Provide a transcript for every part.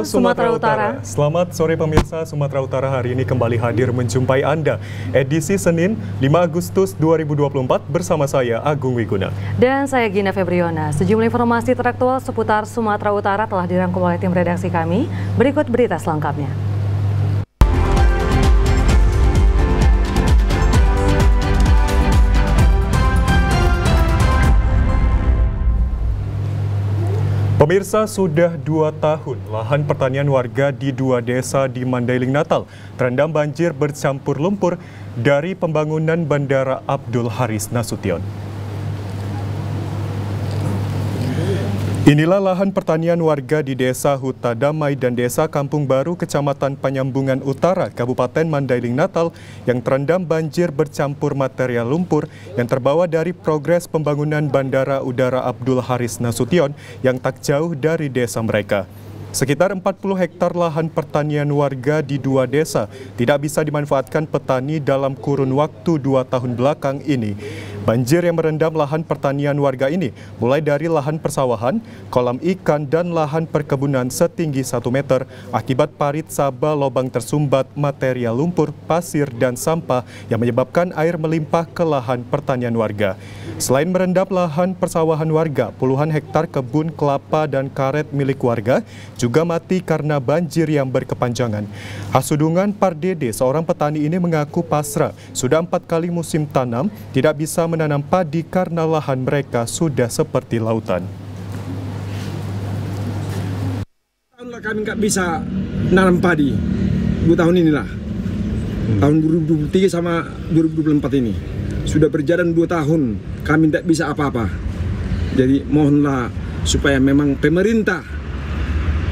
Sumatera Utara. Selamat sore pemirsa Sumatera Utara, hari ini kembali hadir menjumpai Anda. Edisi Senin 5 Agustus 2024 bersama saya Agung Wiguna. Dan saya Gina Febriona. Sejumlah informasi teraktual seputar Sumatera Utara telah dirangkum oleh tim redaksi kami. Berikut berita selengkapnya. Pemirsa, sudah 2 tahun lahan pertanian warga di 2 desa di Mandailing Natal terendam banjir bercampur lumpur dari pembangunan Bandara Abdul Haris Nasution. Inilah lahan pertanian warga di Desa Huta Damai dan Desa Kampung Baru, Kecamatan Penyambungan Utara, Kabupaten Mandailing Natal yang terendam banjir bercampur material lumpur yang terbawa dari progres pembangunan Bandara Udara Abdul Haris Nasution yang tak jauh dari desa mereka. Sekitar 40 hektar lahan pertanian warga di 2 desa tidak bisa dimanfaatkan petani dalam kurun waktu 2 tahun belakang ini. Banjir yang merendam lahan pertanian warga ini mulai dari lahan persawahan, kolam ikan, dan lahan perkebunan setinggi 1 meter akibat parit saba lobang tersumbat material lumpur, pasir, dan sampah yang menyebabkan air melimpah ke lahan pertanian warga. Selain merendam lahan persawahan warga, puluhan hektar kebun kelapa dan karet milik warga juga mati karena banjir yang berkepanjangan. Hasudungan Pardede, seorang petani ini mengaku pasrah sudah 4 kali musim tanam tidak bisa menanam padi karena lahan mereka sudah seperti lautan. Kami nggak bisa nanam padi 2 tahun inilah. Tahun 2023 sama 2024 ini. Sudah berjalan 2 tahun, kami tidak bisa apa-apa. Jadi mohonlah supaya memang pemerintah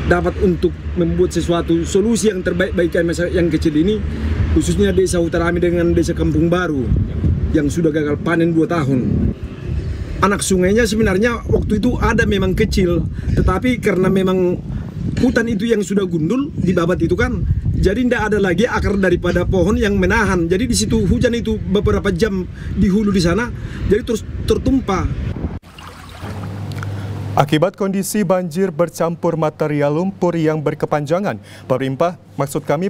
dapat untuk membuat sesuatu solusi yang terbaik bagi kami yang kecil ini, khususnya Desa Huta Damai dengan Desa Kampung Baru yang sudah gagal panen 2 tahun. Anak sungainya sebenarnya waktu itu ada memang kecil, tetapi karena memang hutan itu yang sudah gundul di babat itu kan, jadi tidak ada lagi akar daripada pohon yang menahan. Jadi di situ hujan itu beberapa jam di hulu di sana, jadi terus tertumpah. Akibat kondisi banjir bercampur material lumpur yang berkepanjangan,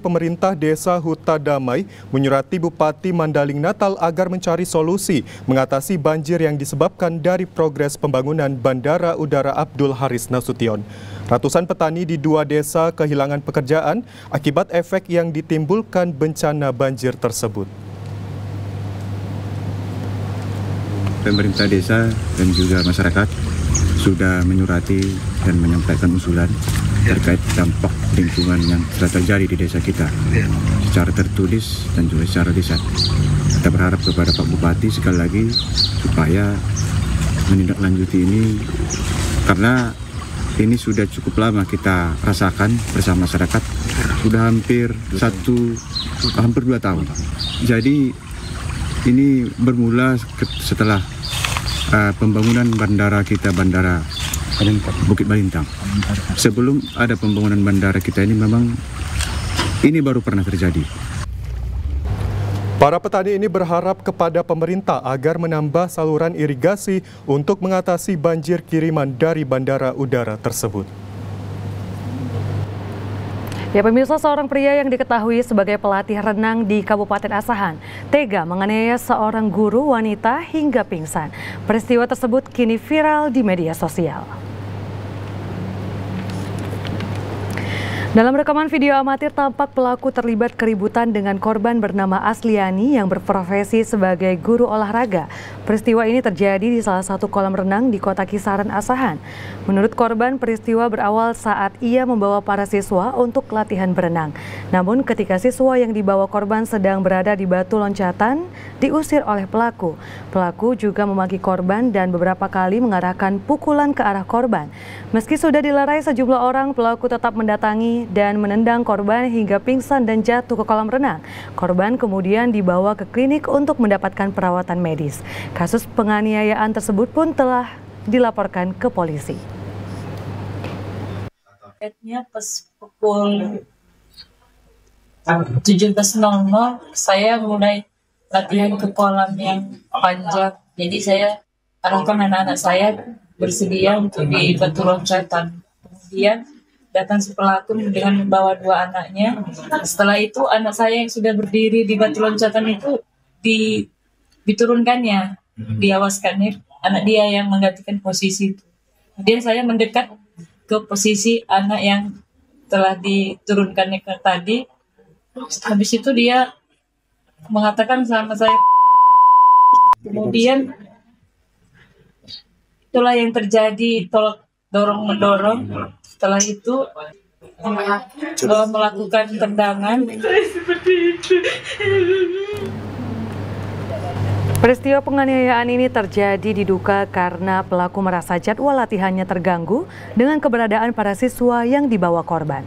pemerintah Desa Huta Damai menyurati Bupati Mandailing Natal agar mencari solusi mengatasi banjir yang disebabkan dari progres pembangunan Bandara Udara Abdul Haris Nasution. Ratusan petani di 2 desa kehilangan pekerjaan akibat efek yang ditimbulkan bencana banjir tersebut. Pemerintah desa dan juga masyarakat sudah menyurati dan menyampaikan usulan terkait dampak lingkungan yang telah terjadi di desa kita secara tertulis dan juga secara lisan. Kita berharap kepada Pak Bupati sekali lagi supaya menindaklanjuti ini, karena ini sudah cukup lama kita rasakan bersama masyarakat, sudah hampir 2 tahun. Jadi ini bermula setelah pembangunan bandara kita, Bandara Bukit Balintang. Sebelum ada pembangunan bandara kita ini memang ini baru pernah terjadi. Para petani ini berharap kepada pemerintah agar menambah saluran irigasi untuk mengatasi banjir kiriman dari bandara udara tersebut. Ya pemirsa, seorang pria yang diketahui sebagai pelatih renang di Kabupaten Asahan tega menganiaya seorang guru wanita hingga pingsan. Peristiwa tersebut kini viral di media sosial. Dalam rekaman video amatir, tampak pelaku terlibat keributan dengan korban bernama Asliani yang berprofesi sebagai guru olahraga. Peristiwa ini terjadi di salah satu kolam renang di Kota Kisaran, Asahan. Menurut korban, peristiwa berawal saat ia membawa para siswa untuk latihan berenang. Namun ketika siswa yang dibawa korban sedang berada di batu loncatan, diusir oleh pelaku. Pelaku juga memaki korban dan beberapa kali mengarahkan pukulan ke arah korban. Meski sudah dilerai sejumlah orang, pelaku tetap mendatangi dan menendang korban hingga pingsan dan jatuh ke kolam renang. Korban kemudian dibawa ke klinik untuk mendapatkan perawatan medis. Kasus penganiayaan tersebut pun telah dilaporkan ke polisi. Pas pukul 17.00 saya mulai latihan ke kolam yang panjang. Jadi saya arahkan anak-anak saya bersedia untuk di batu loncatan. Kemudian datang si pelaku dengan membawa 2 anaknya. Setelah itu anak saya yang sudah berdiri di batu loncatan itu diturunkannya, diawaskannya anak dia yang menggantikan posisi itu. Kemudian saya mendekat ke posisi anak yang telah diturunkannya tadi. Habis itu dia mengatakan sama saya. Kemudian itulah yang terjadi, dorong mendorong. Setelah itu melakukan tendangan. Peristiwa penganiayaan ini terjadi diduga karena pelaku merasa jadwal latihannya terganggu dengan keberadaan para siswa yang dibawa korban.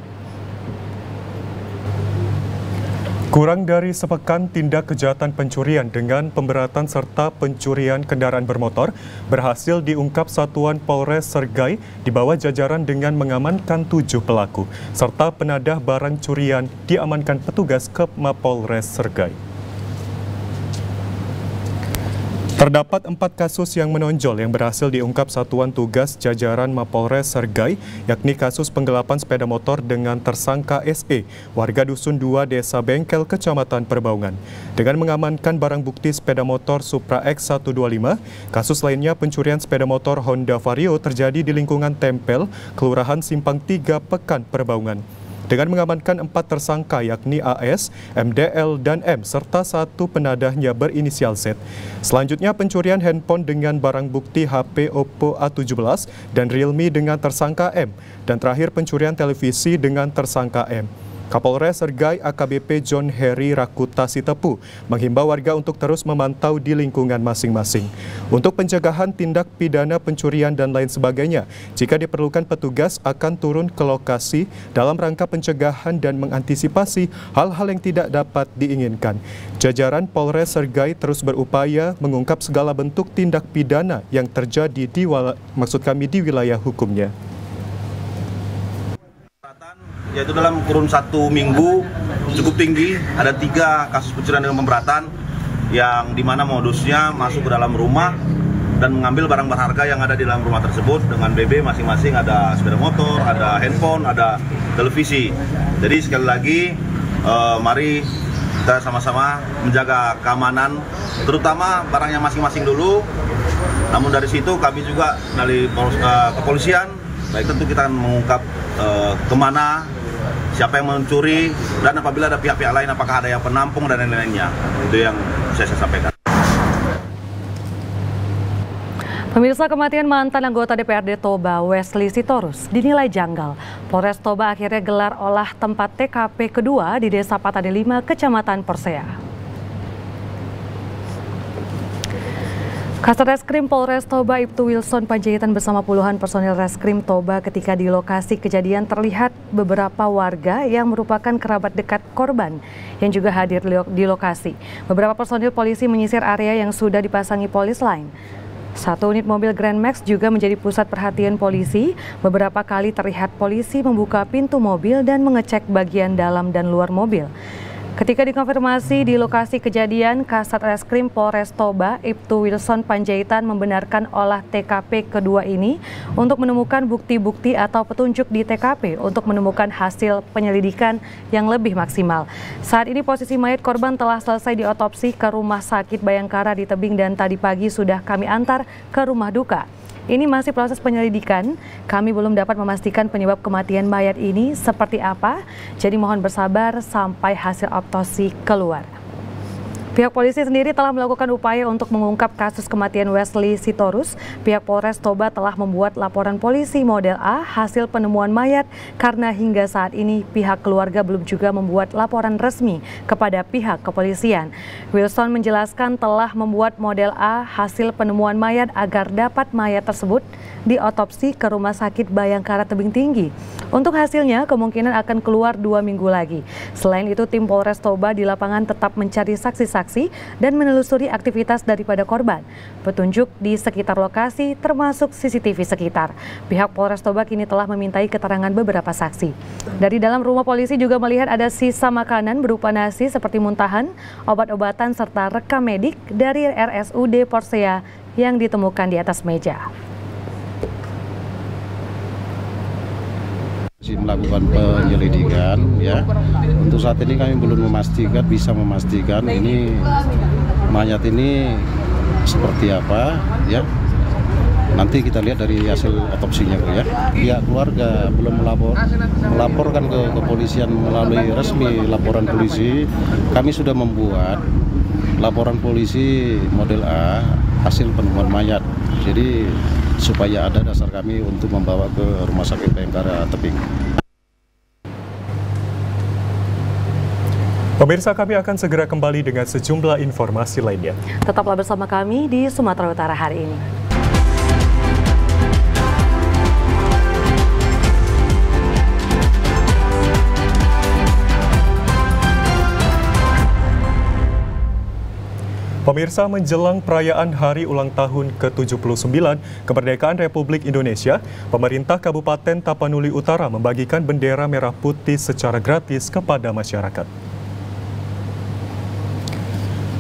Kurang dari sepekan tindak kejahatan pencurian dengan pemberatan serta pencurian kendaraan bermotor berhasil diungkap Satuan Polres Sergai di bawah jajaran dengan mengamankan 7 pelaku, serta penadah barang curian diamankan petugas ke Mapolres Sergai. Terdapat 4 kasus yang menonjol yang berhasil diungkap Satuan Tugas Jajaran Mapolres Sergai, yakni kasus penggelapan sepeda motor dengan tersangka SE, warga Dusun 2 Desa Bengkel, Kecamatan Perbaungan. Dengan mengamankan barang bukti sepeda motor Supra X125, kasus lainnya pencurian sepeda motor Honda Vario terjadi di lingkungan Tempel, Kelurahan Simpang 3, Pekan, Perbaungan. Dengan mengamankan 4 tersangka yakni AS, MDL, dan M, serta 1 penadahnya berinisial Z. Selanjutnya pencurian handphone dengan barang bukti HP Oppo A17 dan Realme dengan tersangka M. Dan terakhir pencurian televisi dengan tersangka M. Kapolres Sergai AKBP John Heri Rakuta Sitepu menghimbau warga untuk terus memantau di lingkungan masing-masing. Untuk pencegahan tindak pidana pencurian dan lain sebagainya, jika diperlukan petugas akan turun ke lokasi dalam rangka pencegahan dan mengantisipasi hal-hal yang tidak dapat diinginkan. Jajaran Polres Sergai terus berupaya mengungkap segala bentuk tindak pidana yang terjadi di wilayah hukumnya. Yaitu dalam kurun 1 minggu cukup tinggi, ada 3 kasus pencurian dengan pemberatan yang dimana modusnya masuk ke dalam rumah dan mengambil barang berharga yang ada di dalam rumah tersebut dengan BB masing-masing, ada sepeda motor, ada handphone, ada televisi. Jadi sekali lagi mari kita sama-sama menjaga keamanan, terutama barangnya masing-masing dulu. Namun dari situ kami juga dari kepolisian, baik tentu kita akan mengungkap kemana, siapa yang mencuri, dan apabila ada pihak-pihak lain apakah ada yang penampung dan lain-lainnya. Itu yang saya sampaikan. Pemirsa, kematian mantan anggota DPRD Toba Wesley Sitorus dinilai janggal. Polres Toba akhirnya gelar olah tempat TKP kedua di Desa Patade 5, Kecamatan Persea. Kasat Reskrim Polres Toba Ibtu Wilson Panjaitan bersama puluhan personil Reskrim Toba ketika di lokasi kejadian terlihat beberapa warga yang merupakan kerabat dekat korban yang juga hadir di lokasi. Beberapa personil polisi menyisir area yang sudah dipasangi polis lain. 1 unit mobil Grand Max juga menjadi pusat perhatian polisi. Beberapa kali terlihat polisi membuka pintu mobil dan mengecek bagian dalam dan luar mobil. Ketika dikonfirmasi di lokasi kejadian, Kasat Reskrim Polres Toba Ibtu Wilson Panjaitan membenarkan olah TKP kedua ini untuk menemukan bukti-bukti atau petunjuk di TKP untuk menemukan hasil penyelidikan yang lebih maksimal. Saat ini posisi mayat korban telah selesai diotopsi ke Rumah Sakit Bayangkara di Tebing dan tadi pagi sudah kami antar ke rumah duka. Ini masih proses penyelidikan, kami belum dapat memastikan penyebab kematian mayat ini seperti apa, jadi mohon bersabar sampai hasil otopsi keluar. Pihak polisi sendiri telah melakukan upaya untuk mengungkap kasus kematian Wesley Sitorus. Pihak Polres Toba telah membuat laporan polisi model A hasil penemuan mayat karena hingga saat ini pihak keluarga belum juga membuat laporan resmi kepada pihak kepolisian. Wilson menjelaskan telah membuat model A hasil penemuan mayat agar dapat mayat tersebut diotopsi ke Rumah Sakit Bayangkara Tebing Tinggi. Untuk hasilnya kemungkinan akan keluar 2 minggu lagi. Selain itu tim Polres Toba di lapangan tetap mencari saksi-saksi dan menelusuri aktivitas daripada korban. Petunjuk di sekitar lokasi termasuk CCTV sekitar. Pihak Polres Toba kini telah memintai keterangan beberapa saksi. Dari dalam rumah polisi juga melihat ada sisa makanan berupa nasi seperti muntahan, obat-obatan serta rekam medik dari RSUD Persea yang ditemukan di atas meja. Melakukan penyelidikan ya. Untuk saat ini kami belum bisa memastikan ini mayat ini seperti apa ya. Nanti kita lihat dari hasil otopsinya ya. Pihak keluarga belum melaporkan ke kepolisian melalui resmi laporan polisi. Kami sudah membuat laporan polisi model A hasil penemuan mayat. Jadi supaya ada dasar kami untuk membawa ke Rumah Sakit Bayangkara Tebing. Pemirsa, kami akan segera kembali dengan sejumlah informasi lainnya. Tetaplah bersama kami di Sumatera Utara hari ini. Pemirsa, menjelang perayaan Hari Ulang Tahun ke-79 Kemerdekaan Republik Indonesia, pemerintah Kabupaten Tapanuli Utara membagikan bendera merah putih secara gratis kepada masyarakat.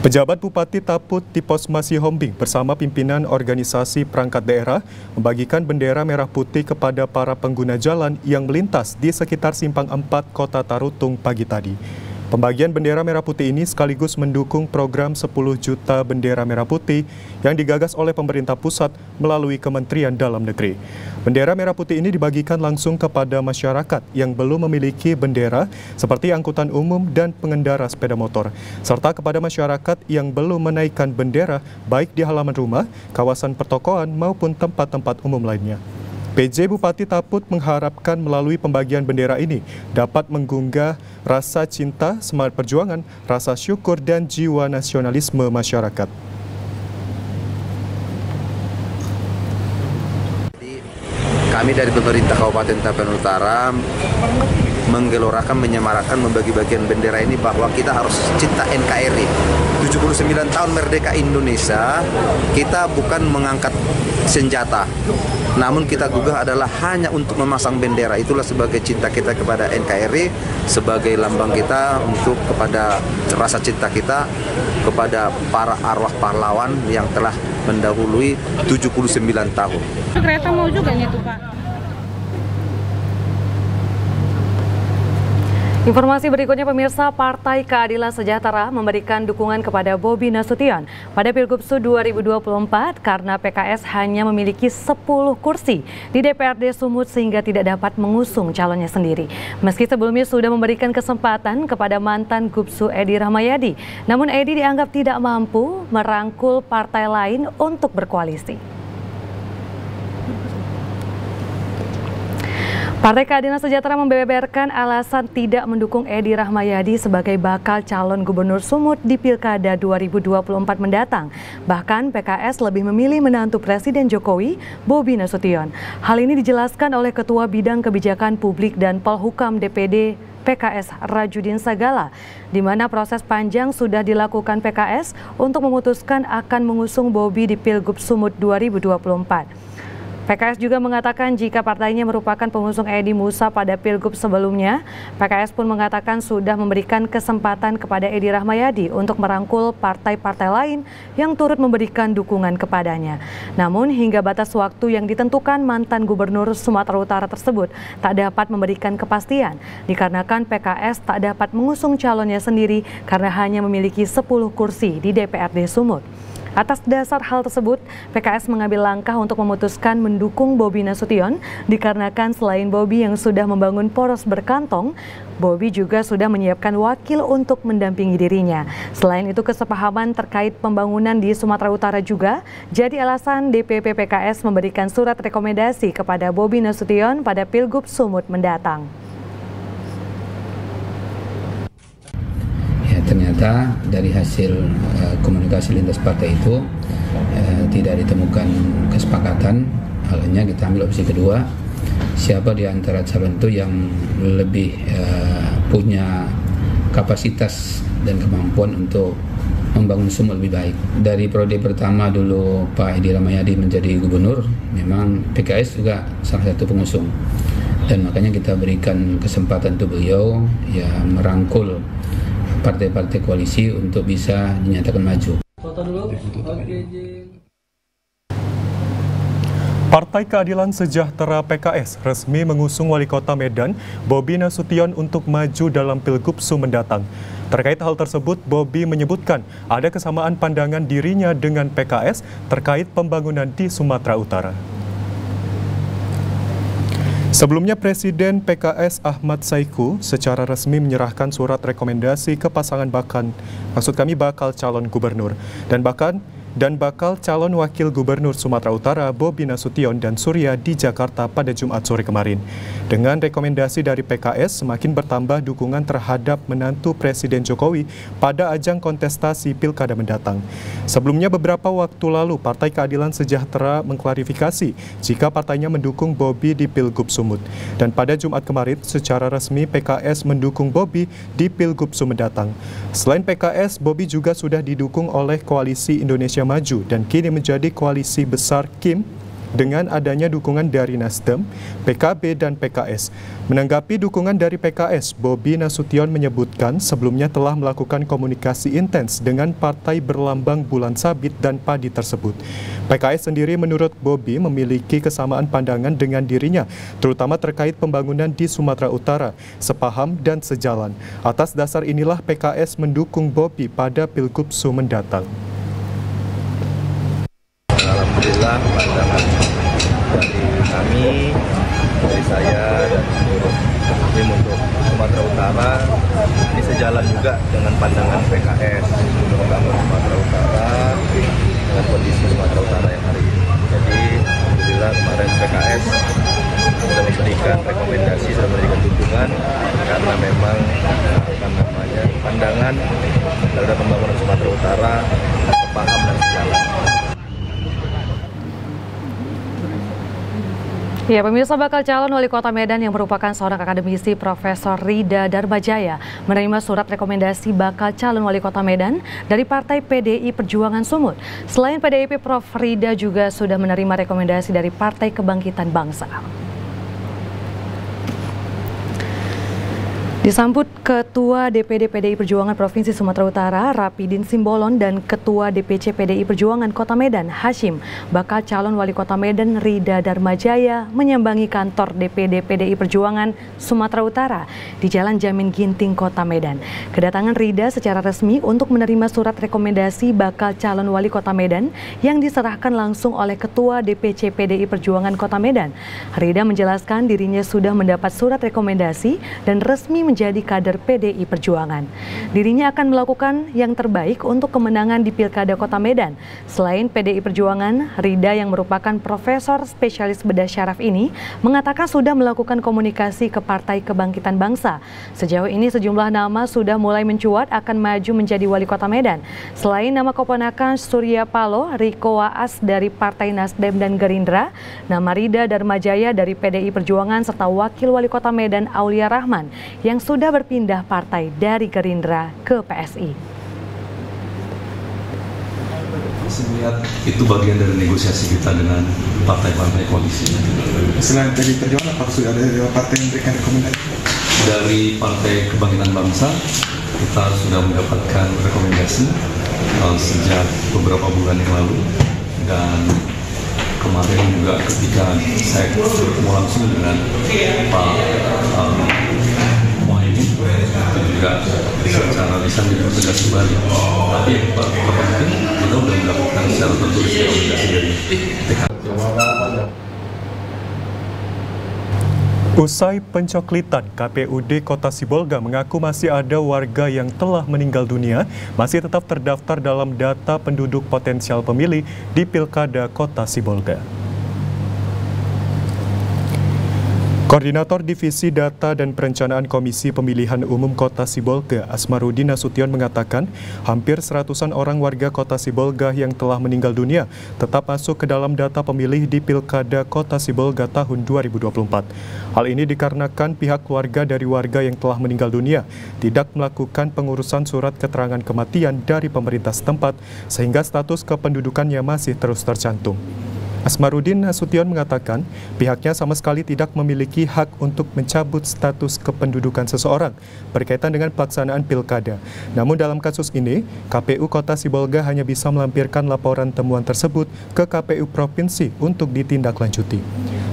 Pejabat Bupati Taput Tipos Masihombing bersama pimpinan organisasi perangkat daerah membagikan bendera merah putih kepada para pengguna jalan yang melintas di sekitar Simpang 4 Kota Tarutung pagi tadi. Pembagian bendera merah putih ini sekaligus mendukung program 10 juta bendera merah putih yang digagas oleh pemerintah pusat melalui Kementerian Dalam Negeri. Bendera merah putih ini dibagikan langsung kepada masyarakat yang belum memiliki bendera seperti angkutan umum dan pengendara sepeda motor, serta kepada masyarakat yang belum menaikkan bendera baik di halaman rumah, kawasan pertokoan maupun tempat-tempat umum lainnya. PJ Bupati Taput mengharapkan melalui pembagian bendera ini dapat menggugah rasa cinta, semangat perjuangan, rasa syukur, dan jiwa nasionalisme masyarakat. Kami dari pemerintah Kabupaten Tapanuli Utara menggelorakan, menyemarakan, membagi-bagian bendera ini bahwa kita harus cinta NKRI. 79 tahun merdeka Indonesia, kita bukan mengangkat senjata, namun kita gugah adalah hanya untuk memasang bendera. Itulah sebagai cinta kita kepada NKRI, sebagai lambang kita untuk kepada rasa cinta kita kepada para arwah pahlawan yang telah mendahului 79 tahun. Kereta mau juga nih tuh Pak. Informasi berikutnya, pemirsa, Partai Keadilan Sejahtera memberikan dukungan kepada Bobi Nasution pada Pilgub Sud 2024 karena PKS hanya memiliki 10 kursi di DPRD Sumut sehingga tidak dapat mengusung calonnya sendiri. Meski sebelumnya sudah memberikan kesempatan kepada mantan Gubsu Edi Rahmayadi, namun Edi dianggap tidak mampu merangkul partai lain untuk berkoalisi. Partai Keadilan Sejahtera membeberkan alasan tidak mendukung Edi Rahmayadi sebagai bakal calon gubernur Sumut di Pilkada 2024 mendatang. Bahkan PKS lebih memilih menantu Presiden Jokowi, Bobi Nasution. Hal ini dijelaskan oleh Ketua Bidang Kebijakan Publik dan Polhukam DPD PKS Rajudin Sagala, di mana proses panjang sudah dilakukan PKS untuk memutuskan akan mengusung Bobi di Pilgub Sumut 2024. PKS juga mengatakan jika partainya merupakan pengusung Edi Musa pada Pilgub sebelumnya, PKS pun mengatakan sudah memberikan kesempatan kepada Edi Rahmayadi untuk merangkul partai-partai lain yang turut memberikan dukungan kepadanya. Namun hingga batas waktu yang ditentukan, mantan Gubernur Sumatera Utara tersebut tak dapat memberikan kepastian dikarenakan PKS tak dapat mengusung calonnya sendiri karena hanya memiliki 10 kursi di DPRD Sumut. Atas dasar hal tersebut, PKS mengambil langkah untuk memutuskan mendukung Bobi Nasution dikarenakan selain Bobi yang sudah membangun poros berkantong, Bobi juga sudah menyiapkan wakil untuk mendampingi dirinya. Selain itu, kesepahaman terkait pembangunan di Sumatera Utara juga jadi alasan DPP PKS memberikan surat rekomendasi kepada Bobi Nasution pada Pilgub Sumut mendatang. Ternyata dari hasil komunikasi lintas partai itu tidak ditemukan kesepakatan. Halnya kita ambil opsi kedua, siapa di antara calon itu yang lebih punya kapasitas dan kemampuan untuk membangun Sumut lebih baik. Dari periode pertama dulu Pak Edi Rahmayadi menjadi gubernur, memang PKS juga salah satu pengusung, dan makanya kita berikan kesempatan untuk beliau ya merangkul partai-partai koalisi untuk bisa dinyatakan maju. Partai Keadilan Sejahtera PKS resmi mengusung Wali Kota Medan, Bobi Nasution untuk maju dalam Pilgub mendatang. Terkait hal tersebut, Bobi menyebutkan ada kesamaan pandangan dirinya dengan PKS terkait pembangunan di Sumatera Utara. Sebelumnya, Presiden PKS Ahmad Saiku secara resmi menyerahkan surat rekomendasi ke pasangan bakal calon gubernur dan bakal calon wakil gubernur Sumatera Utara Bobi Nasution dan Surya di Jakarta pada Jumat sore kemarin. Dengan rekomendasi dari PKS, semakin bertambah dukungan terhadap menantu Presiden Jokowi pada ajang kontestasi Pilkada mendatang. Sebelumnya beberapa waktu lalu, Partai Keadilan Sejahtera mengklarifikasi jika partainya mendukung Bobi di Pilgub Sumut. Dan pada Jumat kemarin, secara resmi PKS mendukung Bobi di Pilgub mendatang. Selain PKS, Bobi juga sudah didukung oleh Koalisi Indonesia Maju dan kini menjadi koalisi besar KIM dengan adanya dukungan dari Nasdem, PKB, dan PKS. Menanggapi dukungan dari PKS, Bobi Nasution menyebutkan sebelumnya telah melakukan komunikasi intens dengan partai berlambang bulan sabit dan padi tersebut. PKS sendiri menurut Bobi memiliki kesamaan pandangan dengan dirinya, terutama terkait pembangunan di Sumatera Utara, sepaham dan sejalan. Atas dasar inilah PKS mendukung Bobi pada Pilgub mendatang. Alhamdulillah pandangan dari kami, dari saya dan seluruh tim untuk Sumatera Utara ini sejalan juga dengan pandangan PKS untuk membangun Sumatera Utara dengan kondisi Sumatera Utara yang hari ini. Jadi alhamdulillah kemarin PKS sudah memberikan rekomendasi, sudah memberikan dukungan karena memang pandangan terhadap pembangunan Sumatera Utara sepaham dan sejalan. Ya, pemirsa, bakal calon wali kota Medan yang merupakan seorang akademisi Profesor Rida Darbajaya menerima surat rekomendasi bakal calon wali kota Medan dari Partai PDI Perjuangan Sumut. Selain PDIP, Prof. Rida juga sudah menerima rekomendasi dari Partai Kebangkitan Bangsa. Disambut Ketua DPD PDI Perjuangan Provinsi Sumatera Utara, Rapidin Simbolon, dan Ketua DPC PDI Perjuangan Kota Medan, Hashim, bakal calon wali kota Medan Rida Darbajaya menyambangi kantor DPD PDI Perjuangan Sumatera Utara di Jalan Jamin Ginting, Kota Medan. Kedatangan Rida secara resmi untuk menerima surat rekomendasi bakal calon wali kota Medan yang diserahkan langsung oleh Ketua DPC PDI Perjuangan Kota Medan. Rida menjelaskan dirinya sudah mendapat surat rekomendasi dan resmi menjadi kader PDI Perjuangan. Dirinya akan melakukan yang terbaik untuk kemenangan di Pilkada Kota Medan. Selain PDI Perjuangan, Rida yang merupakan profesor spesialis bedah syaraf ini mengatakan sudah melakukan komunikasi ke Partai Kebangkitan Bangsa. Sejauh ini sejumlah nama sudah mulai mencuat akan maju menjadi wali kota Medan. Selain nama keponakan Surya Paloh, Riko Waas dari Partai Nasdem dan Gerindra, nama Rida Darbajaya dari PDI Perjuangan serta Wakil Wali Kota Medan Aulia Rahman yang sudah berpindah partai dari Gerindra ke PSI. Saya itu bagian dari negosiasi kita dengan partai-partai koalisi. Selain dari Perjuangan, apakah sudah ada partai yang memberikan rekomendasi? Dari Partai Kebangkitan Bangsa, kita sudah mendapatkan rekomendasi sejak beberapa bulan yang lalu, dan kemarin juga ketika saya bertemu langsung dengan Pak itu juga secara lisan dipertegas kembali. Tapi yang terpenting kita sudah melakukan secara tertulis rekomendasi dari TKP. Usai pencoklitan, KPUD Kota Sibolga mengaku masih ada warga yang telah meninggal dunia masih tetap terdaftar dalam data penduduk potensial pemilih di Pilkada Kota Sibolga. Koordinator Divisi Data dan Perencanaan Komisi Pemilihan Umum Kota Sibolga, Asmarudin Nasution, mengatakan hampir 100-an orang warga Kota Sibolga yang telah meninggal dunia tetap masuk ke dalam data pemilih di Pilkada Kota Sibolga tahun 2024. Hal ini dikarenakan pihak keluarga dari warga yang telah meninggal dunia tidak melakukan pengurusan surat keterangan kematian dari pemerintah setempat sehingga status kependudukannya masih terus tercantum. Asmarudin Nasution mengatakan pihaknya sama sekali tidak memiliki hak untuk mencabut status kependudukan seseorang berkaitan dengan pelaksanaan pilkada. Namun dalam kasus ini, KPU Kota Sibolga hanya bisa melampirkan laporan temuan tersebut ke KPU Provinsi untuk ditindaklanjuti.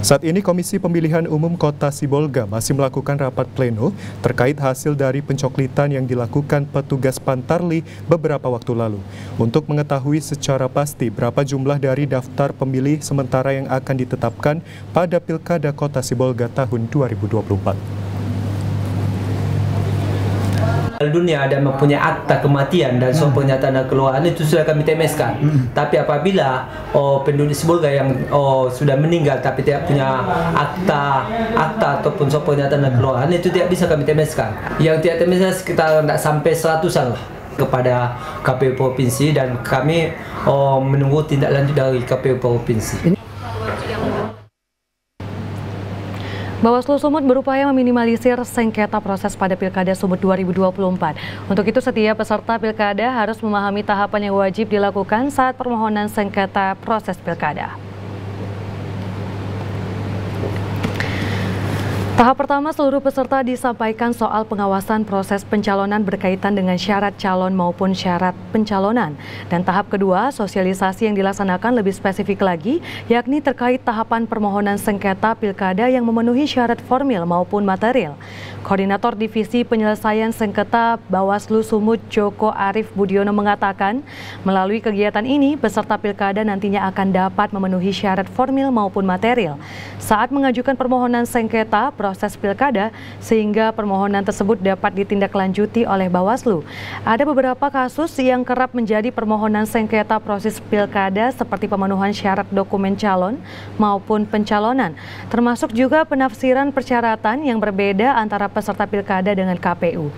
Saat ini Komisi Pemilihan Umum Kota Sibolga masih melakukan rapat pleno terkait hasil dari pencoklitan yang dilakukan petugas Pantarli beberapa waktu lalu untuk mengetahui secara pasti berapa jumlah dari daftar pemilih sementara yang akan ditetapkan pada Pilkada Kota Sibolga tahun 2024. Dunia ada mempunyai akta kematian dan surat pernyataan keluarga itu sudah kami temeskan. Tapi apabila penduduk Sibolga yang sudah meninggal tapi tidak punya akta ataupun surat pernyataan keluarga itu tidak bisa kami temeskan. Yang tidak temeskan sekitar tidak sampai 100-an kepada KPU Provinsi dan kami menunggu tindak lanjut dari KPU Provinsi. Bawaslu Sumut berupaya meminimalisir sengketa proses pada Pilkada Sumut 2024. Untuk itu setiap peserta Pilkada harus memahami tahapan yang wajib dilakukan saat permohonan sengketa proses Pilkada. Tahap pertama, seluruh peserta disampaikan soal pengawasan proses pencalonan berkaitan dengan syarat calon maupun syarat pencalonan. Dan tahap kedua, sosialisasi yang dilaksanakan lebih spesifik lagi, yakni terkait tahapan permohonan sengketa pilkada yang memenuhi syarat formil maupun material. Koordinator Divisi Penyelesaian Sengketa Bawaslu Sumut Joko Arif Budiono mengatakan, melalui kegiatan ini, peserta pilkada nantinya akan dapat memenuhi syarat formil maupun material saat mengajukan permohonan sengketa proses pilkada sehingga permohonan tersebut dapat ditindaklanjuti oleh Bawaslu. Ada beberapa kasus yang kerap menjadi permohonan sengketa proses pilkada seperti pemenuhan syarat dokumen calon maupun pencalonan, termasuk juga penafsiran persyaratan yang berbeda antara peserta pilkada dengan KPU.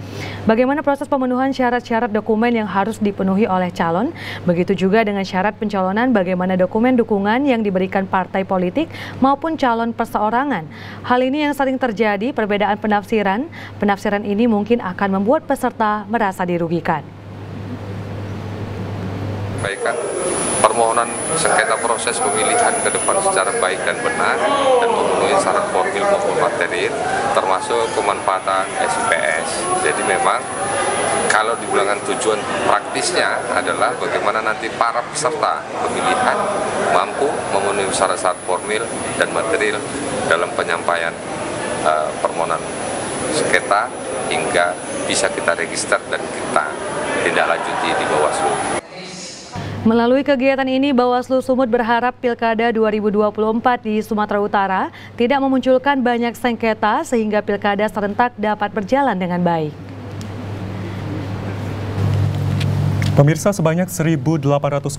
Bagaimana proses pemenuhan syarat-syarat dokumen yang harus dipenuhi oleh calon, begitu juga dengan syarat pencalonan bagaimana dokumen dukungan yang diberikan partai politik maupun calon perseorangan. Hal ini yang sering terjadi perbedaan penafsiran. Penafsiran ini mungkin akan membuat peserta merasa dirugikan. Sampaikan permohonan sengketa proses pemilihan ke depan secara baik dan benar dan memenuhi syarat formil maupun material, termasuk pemanfaatan SPS. Jadi memang kalau dibilangkan tujuan praktisnya adalah bagaimana nanti para peserta pemilihan mampu memenuhi syarat-syarat formil dan material dalam penyampaian permohonan sengketa hingga bisa kita register dan kita tindak lanjuti di Bawaslu. Melalui kegiatan ini, Bawaslu Sumut berharap Pilkada 2024 di Sumatera Utara tidak memunculkan banyak sengketa sehingga Pilkada serentak dapat berjalan dengan baik. Pemirsa, sebanyak 1.800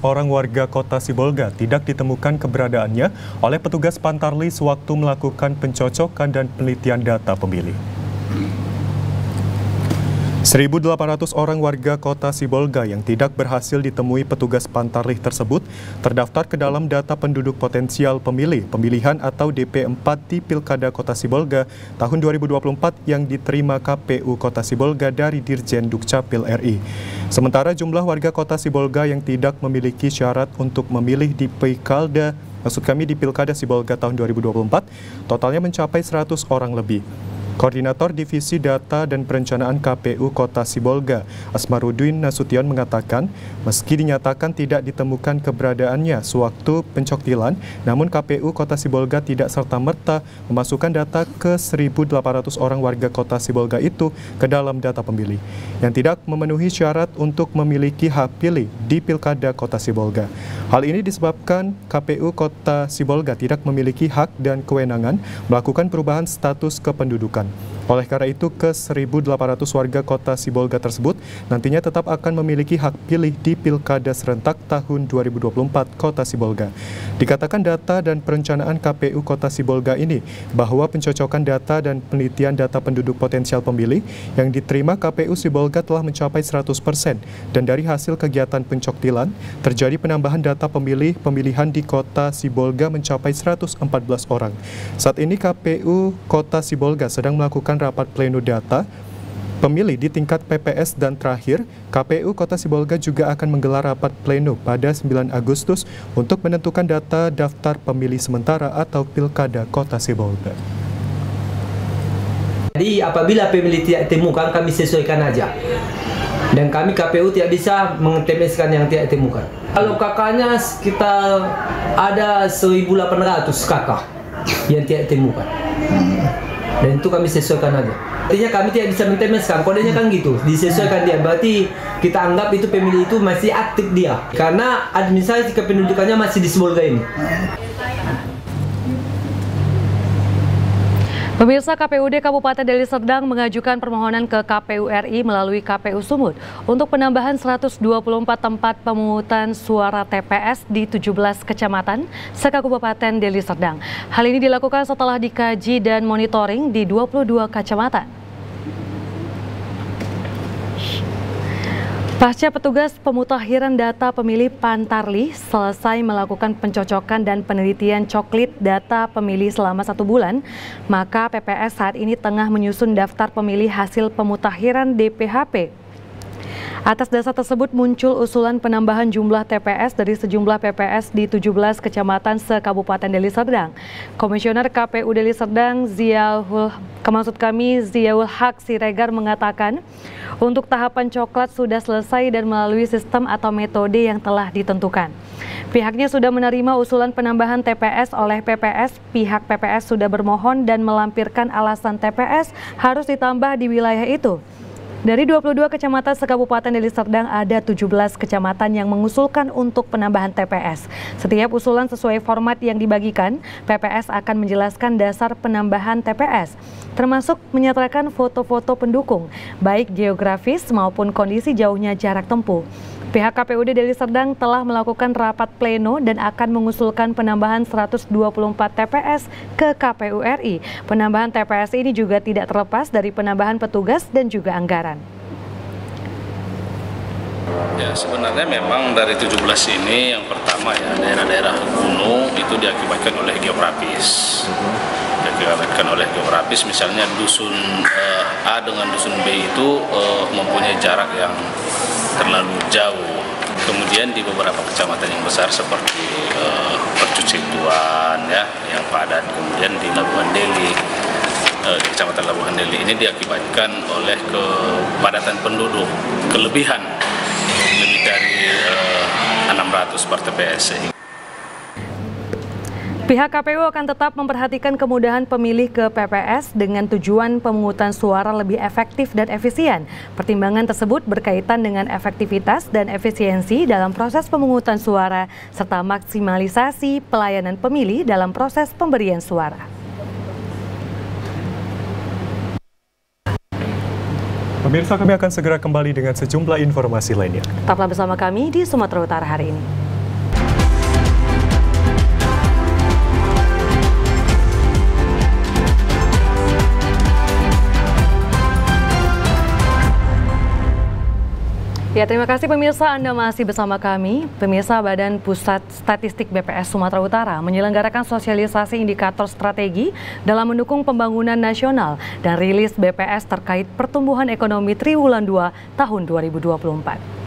orang warga Kota Sibolga tidak ditemukan keberadaannya oleh petugas Pantarli sewaktu melakukan pencocokan dan penelitian data pemilih. 1.800 orang warga Kota Sibolga yang tidak berhasil ditemui petugas Pantarli tersebut terdaftar ke dalam data penduduk potensial pemilih pemilihan atau DP4 di Pilkada Kota Sibolga tahun 2024 yang diterima KPU Kota Sibolga dari Dirjen Dukcapil RI. Sementara jumlah warga Kota Sibolga yang tidak memiliki syarat untuk memilih di Pilkada, di Pilkada Sibolga tahun 2024, totalnya mencapai 100 orang lebih. Koordinator Divisi Data dan Perencanaan KPU Kota Sibolga, Asmarudin Nasution mengatakan, meski dinyatakan tidak ditemukan keberadaannya sewaktu pencoktilan, namun KPU Kota Sibolga tidak serta-merta memasukkan data ke 1.800 orang warga Kota Sibolga itu ke dalam data pemilih yang tidak memenuhi syarat untuk memiliki hak pilih di Pilkada Kota Sibolga. Hal ini disebabkan KPU Kota Sibolga tidak memiliki hak dan kewenangan melakukan perubahan status kependudukan. Oleh karena itu, ke 1.800 warga Kota Sibolga tersebut nantinya tetap akan memiliki hak pilih di Pilkada serentak tahun 2024 Kota Sibolga. Dikatakan data dan perencanaan KPU Kota Sibolga ini bahwa pencocokan data dan penelitian data penduduk potensial pemilih yang diterima KPU Sibolga telah mencapai 100% dan dari hasil kegiatan pencoktilan terjadi penambahan data pemilih pemilihan di Kota Sibolga mencapai 114 orang. Saat ini KPU Kota Sibolga sedang melakukan rapat pleno data pemilih di tingkat PPS dan terakhir, KPU Kota Sibolga juga akan menggelar rapat pleno pada 9 Agustus untuk menentukan data daftar pemilih sementara atau Pilkada Kota Sibolga. Jadi apabila pemilih tidak ditemukan, kami sesuaikan aja. Dan kami KPU tidak bisa mengetemeskan yang tidak ditemukan. Kalau kakaknya sekitar ada 1.800 kakak yang tidak ditemukan. Dan itu kami sesuaikan aja. Artinya kami tidak bisa mentemeskan, kodenya kan gitu, disesuaikan dia. Berarti kita anggap itu pemilih itu masih aktif dia. Karena administrasi kependudukannya masih di Sibolga ini. Pemirsa, KPUD Kabupaten Deli Serdang mengajukan permohonan ke KPU RI melalui KPU Sumut untuk penambahan 124 tempat pemungutan suara TPS di 17 kecamatan se-Kabupaten Deli Serdang. Hal ini dilakukan setelah dikaji dan monitoring di 22 kecamatan. Pasca petugas pemutakhiran data pemilih Pantarli selesai melakukan pencocokan dan penelitian coklit data pemilih selama 1 bulan, maka PPS saat ini tengah menyusun daftar pemilih hasil pemutakhiran DPHP. Atas dasar tersebut muncul usulan penambahan jumlah TPS dari sejumlah PPS di 17 kecamatan se-Kabupaten Deli Serdang. Komisioner KPU Deli Serdang Ziaul Haq Siregar mengatakan, untuk tahapan coklat sudah selesai dan melalui sistem atau metode yang telah ditentukan. Pihaknya sudah menerima usulan penambahan TPS oleh PPS. Pihak PPS sudah bermohon dan melampirkan alasan TPS harus ditambah di wilayah itu. Dari 22 kecamatan se-Kabupaten Deli Serdang ada 17 kecamatan yang mengusulkan untuk penambahan TPS. Setiap usulan sesuai format yang dibagikan, PPS akan menjelaskan dasar penambahan TPS, termasuk menyertakan foto-foto pendukung, baik geografis maupun kondisi jauhnya jarak tempuh. Pihak KPUD Deli Serdang telah melakukan rapat pleno dan akan mengusulkan penambahan 124 TPS ke KPU RI. Penambahan TPS ini juga tidak terlepas dari penambahan petugas dan juga anggaran. Ya, sebenarnya memang dari 17 ini yang pertama ya, daerah-daerah gunung itu diakibatkan oleh geografis. Misalnya dusun A dengan dusun B itu mempunyai jarak yang terlalu jauh. Kemudian di beberapa kecamatan yang besar seperti Percucituan ya, yang padat, kemudian di Labuhan Deli, di Kecamatan Labuhan Deli ini diakibatkan oleh kepadatan penduduk, kelebihan lebih dari 600 per TPS. Pihak KPU akan tetap memperhatikan kemudahan pemilih ke PPS dengan tujuan pemungutan suara lebih efektif dan efisien. Pertimbangan tersebut berkaitan dengan efektivitas dan efisiensi dalam proses pemungutan suara serta maksimalisasi pelayanan pemilih dalam proses pemberian suara. Pemirsa, kami akan segera kembali dengan sejumlah informasi lainnya. Tetaplah bersama kami di Sumatera Utara hari ini. Ya, terima kasih pemirsa, Anda masih bersama kami. Pemirsa, Badan Pusat Statistik BPS Sumatera Utara menyelenggarakan sosialisasi indikator strategi dalam mendukung pembangunan nasional dan rilis BPS terkait pertumbuhan ekonomi triwulan 2 tahun 2024.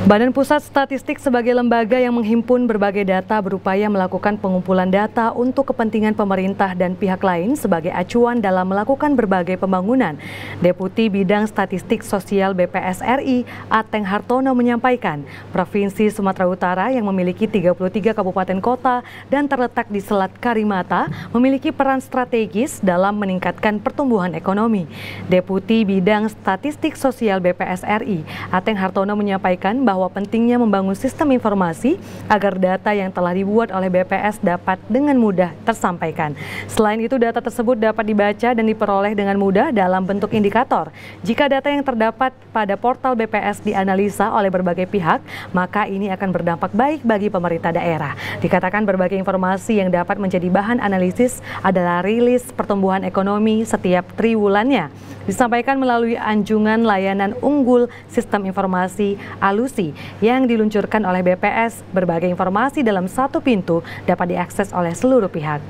Badan Pusat Statistik sebagai lembaga yang menghimpun berbagai data berupaya melakukan pengumpulan data untuk kepentingan pemerintah dan pihak lain sebagai acuan dalam melakukan berbagai pembangunan. Deputi Bidang Statistik Sosial BPS RI, Ateng Hartono menyampaikan, Provinsi Sumatera Utara yang memiliki 33 kabupaten kota dan terletak di Selat Karimata memiliki peran strategis dalam meningkatkan pertumbuhan ekonomi. Deputi Bidang Statistik Sosial BPS RI, Ateng Hartono menyampaikan bahwa pentingnya membangun sistem informasi agar data yang telah dibuat oleh BPS dapat dengan mudah tersampaikan. Selain itu, data tersebut dapat dibaca dan diperoleh dengan mudah dalam bentuk indikator. Jika data yang terdapat pada portal BPS dianalisa oleh berbagai pihak, maka ini akan berdampak baik bagi pemerintah daerah. Dikatakan berbagai informasi yang dapat menjadi bahan analisis adalah rilis pertumbuhan ekonomi setiap triwulannya. Disampaikan melalui anjungan layanan unggul sistem informasi ALUSI yang diluncurkan oleh BPS. Berbagai informasi dalam satu pintu dapat diakses oleh seluruh pihak.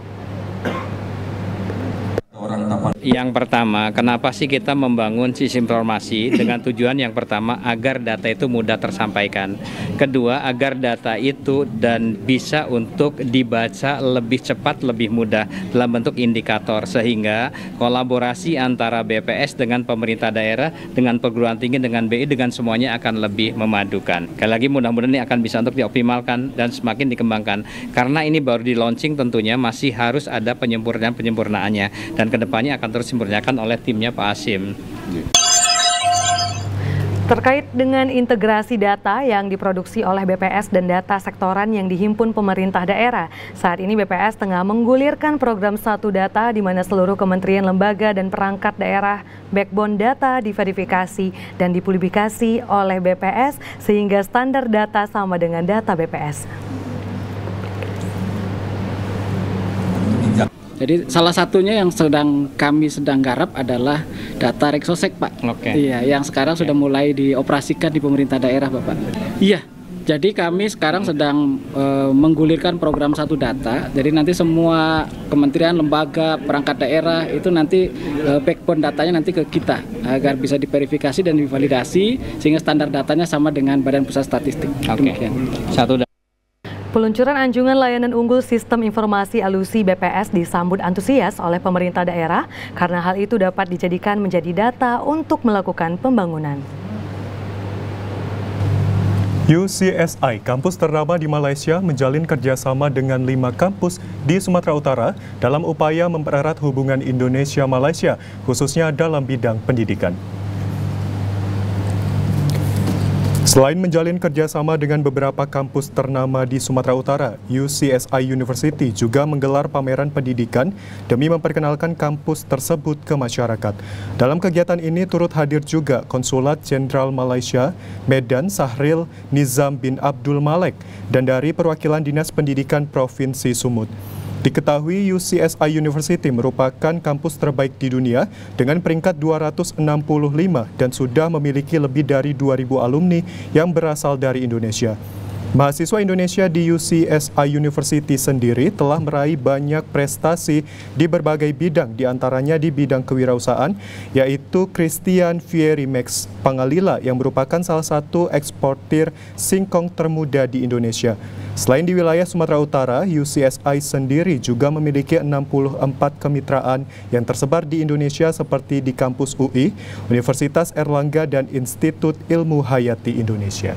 Orang kapal Yang pertama, kenapa sih kita membangun sistem informasi dengan tujuan yang pertama agar data itu mudah tersampaikan. Kedua, agar data itu dan bisa untuk dibaca lebih cepat, lebih mudah dalam bentuk indikator, sehingga kolaborasi antara BPS dengan pemerintah daerah, dengan perguruan tinggi, dengan BI, dengan semuanya akan lebih memadukan. Sekali lagi mudah-mudahan ini akan bisa untuk dioptimalkan dan semakin dikembangkan. Karena ini baru di launching, tentunya masih harus ada penyempurnaannya dan kedepannya akan terus disempurnakan oleh timnya Pak Hasim. Terkait dengan integrasi data yang diproduksi oleh BPS dan data sektoran yang dihimpun pemerintah daerah, saat ini BPS tengah menggulirkan program Satu Data di mana seluruh kementerian, lembaga, dan perangkat daerah backbone data diverifikasi dan dipublikasi oleh BPS sehingga standar data sama dengan data BPS. Jadi salah satunya yang kami sedang garap adalah data Reksosek, Pak. Oke. Iya, yang sekarang sudah mulai dioperasikan di pemerintah daerah, Bapak. Iya. Jadi kami sekarang sedang menggulirkan program Satu Data. Jadi nanti semua kementerian, lembaga, perangkat daerah itu nanti backbone datanya nanti ke kita agar bisa diverifikasi dan divalidasi sehingga standar datanya sama dengan Badan Pusat Statistik. Oke. Satu Data. Peluncuran anjungan layanan unggul Sistem Informasi Alusi BPS disambut antusias oleh pemerintah daerah karena hal itu dapat dijadikan menjadi data untuk melakukan pembangunan. UCSI, kampus ternama di Malaysia, menjalin kerjasama dengan 5 kampus di Sumatera Utara dalam upaya mempererat hubungan Indonesia-Malaysia, khususnya dalam bidang pendidikan. Selain menjalin kerjasama dengan beberapa kampus ternama di Sumatera Utara, UCSI University juga menggelar pameran pendidikan demi memperkenalkan kampus tersebut ke masyarakat. Dalam kegiatan ini turut hadir juga Konsulat Jenderal Malaysia, Medan, Sahril Nizam bin Abdul Malek, dan dari perwakilan Dinas Pendidikan Provinsi Sumut. Diketahui UCSI University merupakan kampus terbaik di dunia dengan peringkat 265 dan sudah memiliki lebih dari 2.000 alumni yang berasal dari Indonesia. Mahasiswa Indonesia di UCSI University sendiri telah meraih banyak prestasi di berbagai bidang, diantaranya di bidang kewirausahaan, yaitu Christian Fieri Max Pangalila yang merupakan salah satu eksportir singkong termuda di Indonesia. Selain di wilayah Sumatera Utara, UCSI sendiri juga memiliki 64 kemitraan yang tersebar di Indonesia seperti di kampus UI, Universitas Erlangga, dan Institut Ilmu Hayati Indonesia.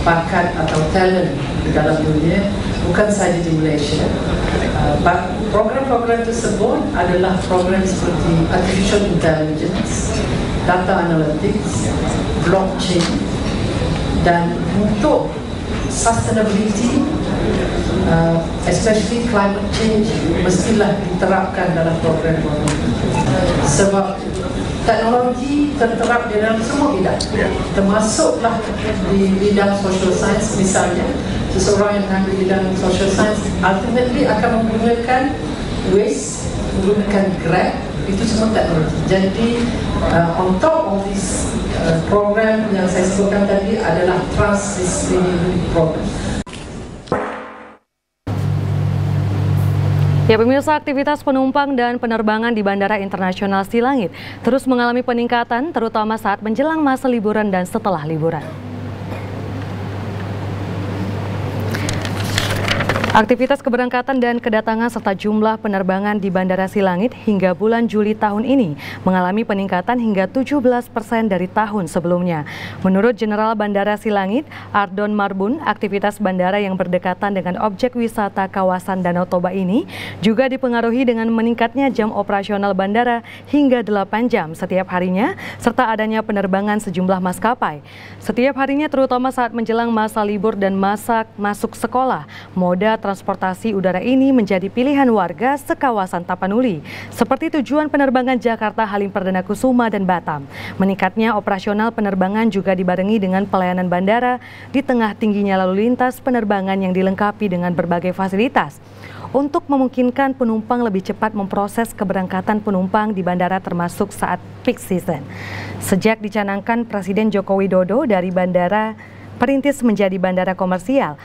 Bakat atau talent di dalam dunia bukan saja di Malaysia. Program-program tersebut adalah program seperti artificial intelligence, data analytics, blockchain, dan untuk sustainability, especially climate change, mestilah diterapkan dalam program-program. Sebab teknologi terterap di dalam semua bidang, termasuklah di bidang social science. Misalnya, seseorang yang mengambil bidang social science ultimately akan menggunakan waste, menggunakan Grab, itu semua teknologi. Jadi, on top of this program yang saya sebutkan tadi adalah transdisciplinary program. Ya, pemirsa, aktivitas penumpang dan penerbangan di Bandara Internasional Silangit terus mengalami peningkatan, terutama saat menjelang masa liburan dan setelah liburan. Aktivitas keberangkatan dan kedatangan serta jumlah penerbangan di Bandara Silangit hingga bulan Juli tahun ini mengalami peningkatan hingga 17% dari tahun sebelumnya. Menurut Jenderal Bandara Silangit, Ardon Marbun, aktivitas bandara yang berdekatan dengan objek wisata kawasan Danau Toba ini juga dipengaruhi dengan meningkatnya jam operasional bandara hingga 8 jam setiap harinya, serta adanya penerbangan sejumlah maskapai. Setiap harinya terutama saat menjelang masa libur dan masa masuk sekolah, moda transportasi udara ini menjadi pilihan warga sekawasan Tapanuli, seperti tujuan penerbangan Jakarta Halim Perdana Kusuma dan Batam. Meningkatnya operasional penerbangan juga dibarengi dengan pelayanan bandara di tengah tingginya lalu lintas penerbangan yang dilengkapi dengan berbagai fasilitas untuk memungkinkan penumpang lebih cepat memproses keberangkatan penumpang di bandara termasuk saat peak season. Sejak dicanangkan Presiden Joko Widodo dari bandara perintis menjadi bandara komersial,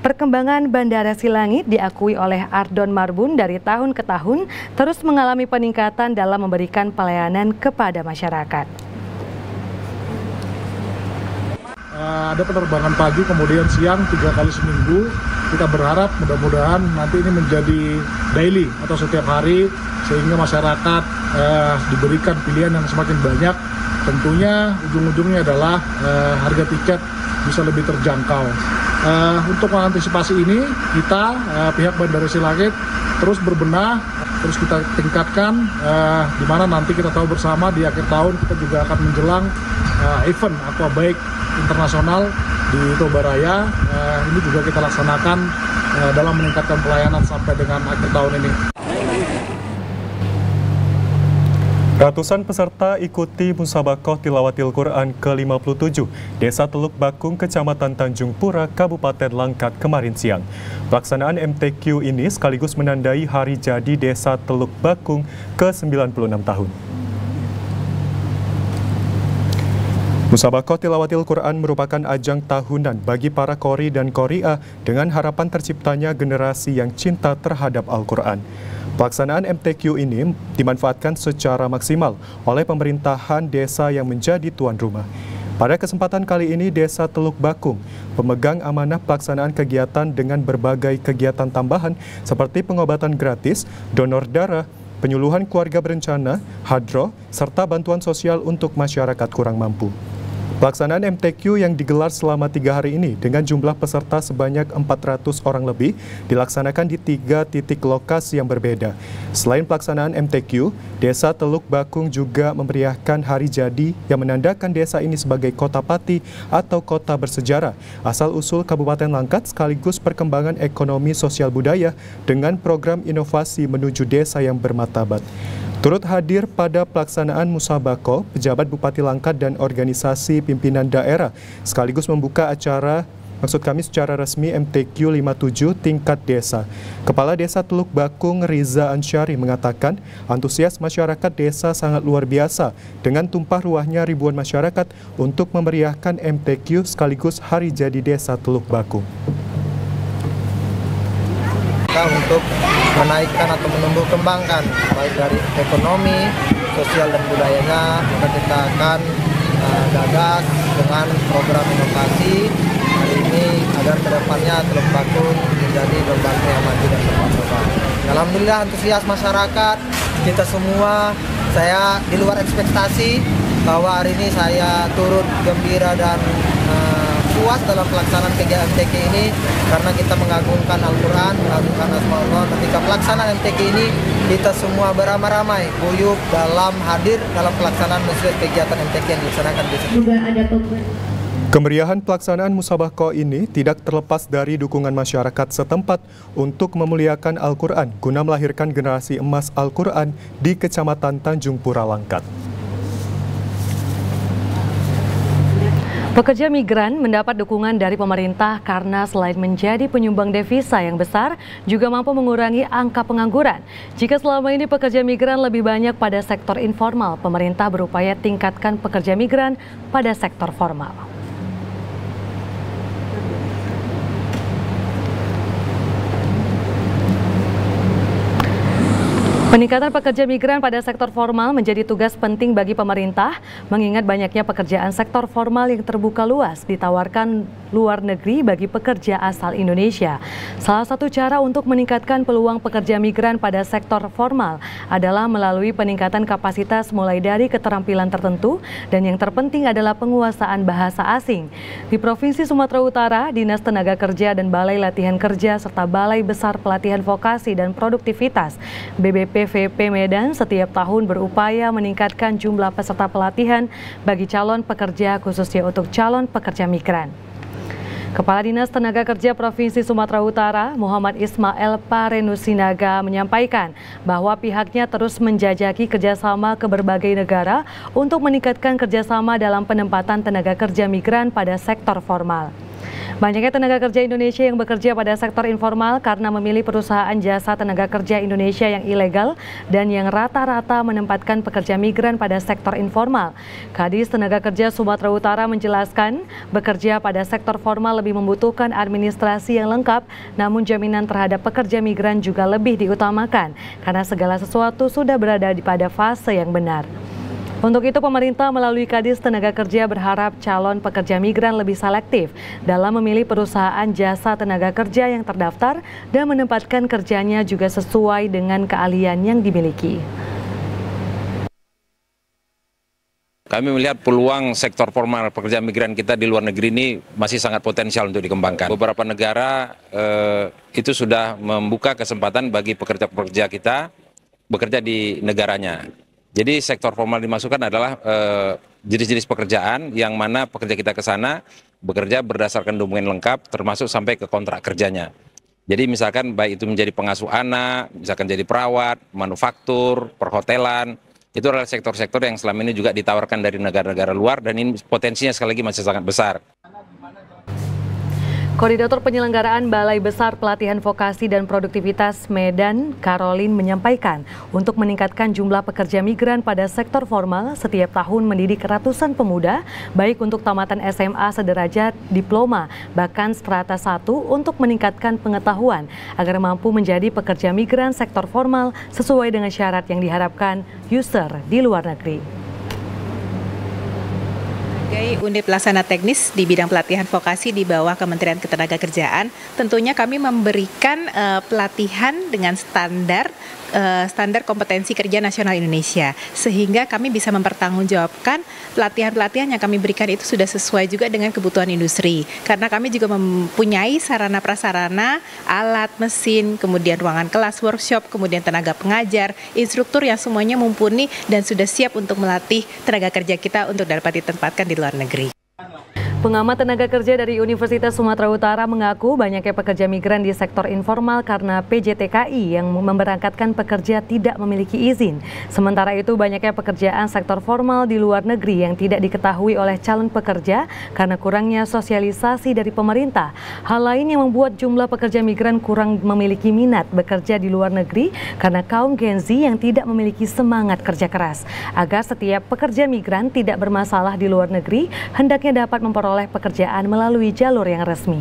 Perkembangan Bandara Silangit diakui oleh Ardon Marbun dari tahun ke tahun terus mengalami peningkatan dalam memberikan pelayanan kepada masyarakat. Ada penerbangan pagi kemudian siang 3 kali seminggu. Kita berharap mudah-mudahan nanti ini menjadi daily atau setiap hari sehingga masyarakat diberikan pilihan yang semakin banyak. Tentunya ujung-ujungnya adalah harga tiket bisa lebih terjangkau. Untuk mengantisipasi ini, kita pihak Bandara Silangit terus berbenah, terus kita tingkatkan, di mana nanti kita tahu bersama di akhir tahun kita juga akan menjelang event Aquabike internasional di Tobaraya. Ini juga kita laksanakan dalam meningkatkan pelayanan sampai dengan akhir tahun ini. Ratusan peserta ikuti Musabaqah Tilawatil Quran ke-57 Desa Teluk Bakung, Kecamatan Tanjung Pura, Kabupaten Langkat kemarin siang. Pelaksanaan MTQ ini sekaligus menandai hari jadi Desa Teluk Bakung ke-96 tahun. Musabaqah Tilawatil Quran merupakan ajang tahunan bagi para qori dan qori'ah dengan harapan terciptanya generasi yang cinta terhadap Al-Quran. Pelaksanaan MTQ ini dimanfaatkan secara maksimal oleh pemerintahan desa yang menjadi tuan rumah. Pada kesempatan kali ini, Desa Teluk Bakung pemegang amanah pelaksanaan kegiatan dengan berbagai kegiatan tambahan seperti pengobatan gratis, donor darah, penyuluhan keluarga berencana, hadroh, serta bantuan sosial untuk masyarakat kurang mampu. Pelaksanaan MTQ yang digelar selama 3 hari ini dengan jumlah peserta sebanyak 400 orang lebih dilaksanakan di 3 titik lokasi yang berbeda. Selain pelaksanaan MTQ, Desa Teluk Bakung juga memeriahkan hari jadi yang menandakan desa ini sebagai kota pati atau kota bersejarah asal-usul Kabupaten Langkat sekaligus perkembangan ekonomi sosial budaya dengan program inovasi menuju desa yang bermartabat. Turut hadir pada pelaksanaan Musabaqah, pejabat Bupati Langkat dan organisasi pimpinan daerah, sekaligus membuka acara, secara resmi MTQ 57 tingkat desa. Kepala Desa Teluk Bakung Riza Ansyari mengatakan, antusias masyarakat desa sangat luar biasa dengan tumpah ruahnya ribuan masyarakat untuk memeriahkan MTQ sekaligus hari jadi Desa Teluk Bakung. Untuk menaikkan atau menumbuh kembangkan baik dari ekonomi, sosial dan budayanya, maka kita akan gagas dengan program inovasi hari ini agar kedepannya Teluk Bakung menjadi lembaga yang maju dan berkembang. Alhamdulillah antusias masyarakat kita semua, saya di luar ekspektasi bahwa hari ini saya turut gembira dan puas dalam pelaksanaan kegiatan MTQ ini karena kita mengagungkan Al-Quran, mengagungkan Asmaullah. Ketika pelaksanaan MTQ ini kita semua beramai-ramai guyup dalam hadir dalam pelaksanaan kegiatan MTQ yang dilaksanakan di sini. Kemeriahan pelaksanaan Musabaqah ini tidak terlepas dari dukungan masyarakat setempat untuk memuliakan Al-Quran guna melahirkan generasi emas Al-Quran di Kecamatan Tanjung Pura, Langkat. Pekerja migran mendapat dukungan dari pemerintah karena selain menjadi penyumbang devisa yang besar, juga mampu mengurangi angka pengangguran. Jika selama ini pekerja migran lebih banyak pada sektor informal, pemerintah berupaya tingkatkan pekerja migran pada sektor formal. Peningkatan pekerja migran pada sektor formal menjadi tugas penting bagi pemerintah, mengingat banyaknya pekerjaan sektor formal yang terbuka luas ditawarkan luar negeri bagi pekerja asal Indonesia. Salah satu cara untuk meningkatkan peluang pekerja migran pada sektor formal adalah melalui peningkatan kapasitas mulai dari keterampilan tertentu dan yang terpenting adalah penguasaan bahasa asing. Di Provinsi Sumatera Utara, Dinas Tenaga Kerja dan Balai Latihan Kerja serta Balai Besar Pelatihan Vokasi dan Produktivitas BBPVP Medan setiap tahun berupaya meningkatkan jumlah peserta pelatihan bagi calon pekerja khususnya untuk calon pekerja migran. Kepala Dinas Tenaga Kerja Provinsi Sumatera Utara, Muhammad Ismail Parenusinaga menyampaikan bahwa pihaknya terus menjajaki kerjasama ke berbagai negara untuk meningkatkan kerjasama dalam penempatan tenaga kerja migran pada sektor formal. Banyaknya tenaga kerja Indonesia yang bekerja pada sektor informal karena memilih perusahaan jasa tenaga kerja Indonesia yang ilegal dan yang rata-rata menempatkan pekerja migran pada sektor informal. Kadis Tenaga Kerja Sumatera Utara menjelaskan, bekerja pada sektor formal lebih membutuhkan administrasi yang lengkap, namun jaminan terhadap pekerja migran juga lebih diutamakan karena segala sesuatu sudah berada pada fase yang benar. Untuk itu, pemerintah melalui Kadis Tenaga Kerja berharap calon pekerja migran lebih selektif dalam memilih perusahaan jasa tenaga kerja yang terdaftar dan menempatkan kerjanya juga sesuai dengan keahlian yang dimiliki. Kami melihat peluang sektor formal pekerja migran kita di luar negeri ini masih sangat potensial untuk dikembangkan. Beberapa negara itu sudah membuka kesempatan bagi pekerja-pekerja kita bekerja di negaranya. Jadi sektor formal dimasukkan adalah jenis-jenis pekerjaan yang mana pekerja kita ke sana bekerja berdasarkan dokumen lengkap termasuk sampai ke kontrak kerjanya. Jadi misalkan baik itu menjadi pengasuh anak, misalkan jadi perawat, manufaktur, perhotelan, itu adalah sektor-sektor yang selama ini juga ditawarkan dari negara-negara luar dan ini potensinya sekali lagi masih sangat besar. Koordinator Penyelenggaraan Balai Besar Pelatihan Vokasi dan Produktivitas Medan, Caroline, menyampaikan untuk meningkatkan jumlah pekerja migran pada sektor formal, setiap tahun mendidik ratusan pemuda, baik untuk tamatan SMA sederajat, diploma, bahkan strata 1 untuk meningkatkan pengetahuan agar mampu menjadi pekerja migran sektor formal sesuai dengan syarat yang diharapkan user di luar negeri. Sebagai unit pelaksana teknis di bidang pelatihan vokasi di bawah Kementerian Ketenagakerjaan, tentunya kami memberikan pelatihan dengan standar kompetensi kerja nasional Indonesia, sehingga kami bisa mempertanggungjawabkan pelatihan-pelatihan yang kami berikan itu sudah sesuai juga dengan kebutuhan industri. Karena kami juga mempunyai sarana prasarana, alat, mesin, kemudian ruangan kelas, workshop, kemudian tenaga pengajar, instruktur yang semuanya mumpuni dan sudah siap untuk melatih tenaga kerja kita untuk dapat ditempatkan di luar negeri. Pengamat tenaga kerja dari Universitas Sumatera Utara mengaku banyaknya pekerja migran di sektor informal karena PJTKI yang memberangkatkan pekerja tidak memiliki izin. Sementara itu banyaknya pekerjaan sektor formal di luar negeri yang tidak diketahui oleh calon pekerja karena kurangnya sosialisasi dari pemerintah. Hal lain yang membuat jumlah pekerja migran kurang memiliki minat bekerja di luar negeri karena kaum Gen Z yang tidak memiliki semangat kerja keras. Agar setiap pekerja migran tidak bermasalah di luar negeri, hendaknya dapat memperoleh pekerjaan melalui jalur yang resmi.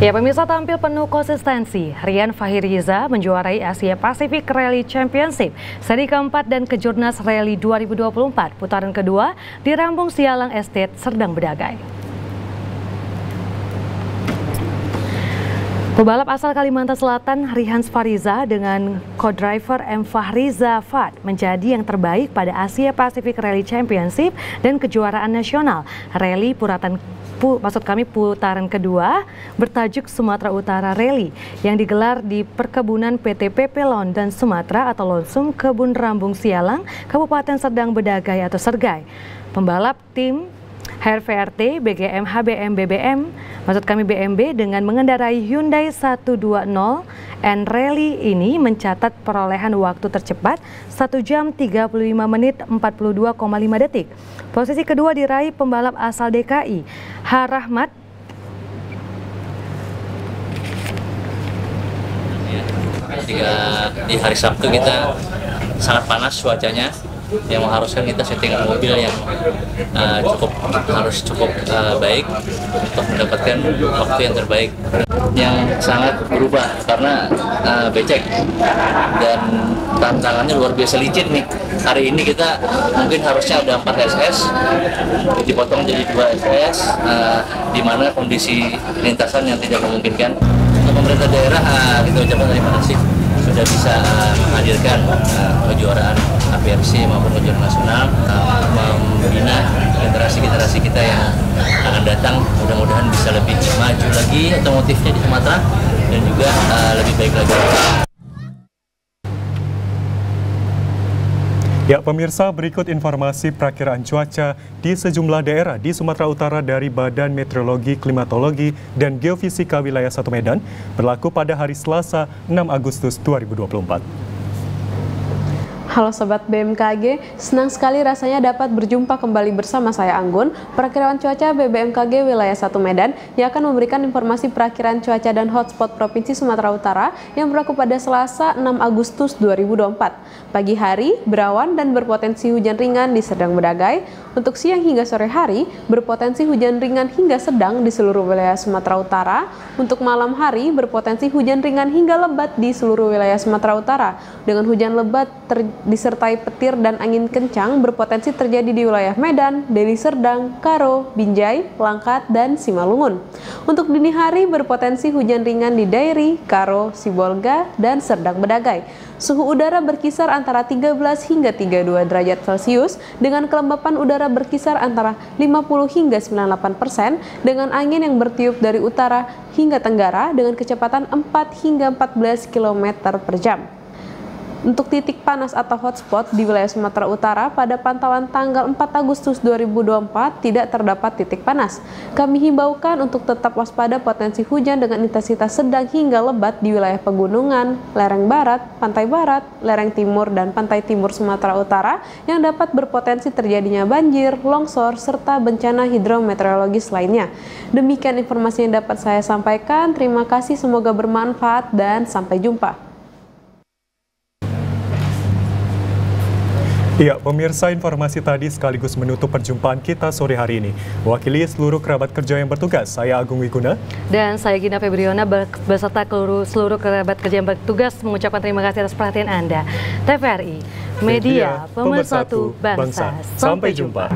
Ya, pemirsa, tampil penuh konsistensi, Rian Fahiriza menjuarai Asia Pacific Rally Championship seri keempat dan Kejurnas Rally 2024 putaran kedua di Rambung Sialang Estate, Serdang Bedagai. Pebalap asal Kalimantan Selatan Rian Fahiriza dengan co-driver M. Fahriza Fad menjadi yang terbaik pada Asia Pacific Rally Championship dan kejuaraan nasional rally putaran kedua bertajuk Sumatera Utara Rally yang digelar di perkebunan PT PP London Sumatera atau Lonsum Kebun Rambung Sialang, Kabupaten Serdang Bedagai atau Sergai. Pembalap tim HRVRT, BGM, HBM, BBM, BMB dengan mengendarai Hyundai 120N Rally ini mencatat perolehan waktu tercepat 1 jam 35 menit 42,5 detik. Posisi kedua diraih pembalap asal DKI, H. Rahmat. Di hari Sabtu kita sangat panas cuacanya, yang mengharuskan kita setting mobil yang harus cukup baik untuk mendapatkan waktu yang terbaik, yang sangat berubah karena becek dan tantangannya luar biasa licin nih. Hari ini kita mungkin harusnya ada 4 SS dipotong jadi 2 SS, di mana kondisi lintasan yang tidak memungkinkan. Untuk pemerintah daerah kita ucapkan terima kasih sudah bisa menghadirkan kejuaraan APRC maupun kejuaraan nasional, membina generasi kita yang akan datang, mudah-mudahan bisa lebih maju lagi otomotifnya di Sumatera dan juga lebih baik lagi. Ya pemirsa, berikut informasi perakiraan cuaca di sejumlah daerah di Sumatera Utara dari Badan Meteorologi, Klimatologi, dan Geofisika Wilayah 1 Medan berlaku pada hari Selasa 6 Agustus 2024. Halo Sobat BMKG, senang sekali rasanya dapat berjumpa kembali bersama saya Anggun, perakiraan cuaca BBMKG Wilayah 1 Medan yang akan memberikan informasi perakiraan cuaca dan hotspot Provinsi Sumatera Utara yang berlaku pada Selasa 6 Agustus 2024. Pagi hari, berawan dan berpotensi hujan ringan di Serdang Bedagai. Untuk siang hingga sore hari, berpotensi hujan ringan hingga sedang di seluruh wilayah Sumatera Utara. Untuk malam hari, berpotensi hujan ringan hingga lebat di seluruh wilayah Sumatera Utara. Dengan hujan lebat disertai petir dan angin kencang berpotensi terjadi di wilayah Medan, Deli Serdang, Karo, Binjai, Langkat, dan Simalungun. Untuk dini hari berpotensi hujan ringan di Dairi, Karo, Sibolga, dan Serdang Bedagai. Suhu udara berkisar antara 13 hingga 32 derajat Celcius dengan kelembapan udara berkisar antara 50 hingga 98% dengan angin yang bertiup dari utara hingga tenggara dengan kecepatan 4 hingga 14 km per jam. Untuk titik panas atau hotspot di wilayah Sumatera Utara pada pantauan tanggal 4 Agustus 2024 tidak terdapat titik panas. Kami himbaukan untuk tetap waspada potensi hujan dengan intensitas sedang hingga lebat di wilayah pegunungan, lereng barat, lereng timur, dan pantai timur Sumatera Utara yang dapat berpotensi terjadinya banjir, longsor, serta bencana hidrometeorologis lainnya. Demikian informasi yang dapat saya sampaikan. Terima kasih, semoga bermanfaat dan sampai jumpa. Ya, pemirsa, informasi tadi sekaligus menutup perjumpaan kita sore hari ini. Mewakili seluruh kerabat kerja yang bertugas, saya Agung Wiguna. Dan saya Gina Febriona beserta seluruh kerabat kerja yang bertugas mengucapkan terima kasih atas perhatian Anda. TVRI, Media Pemersatu Bangsa. Sampai jumpa.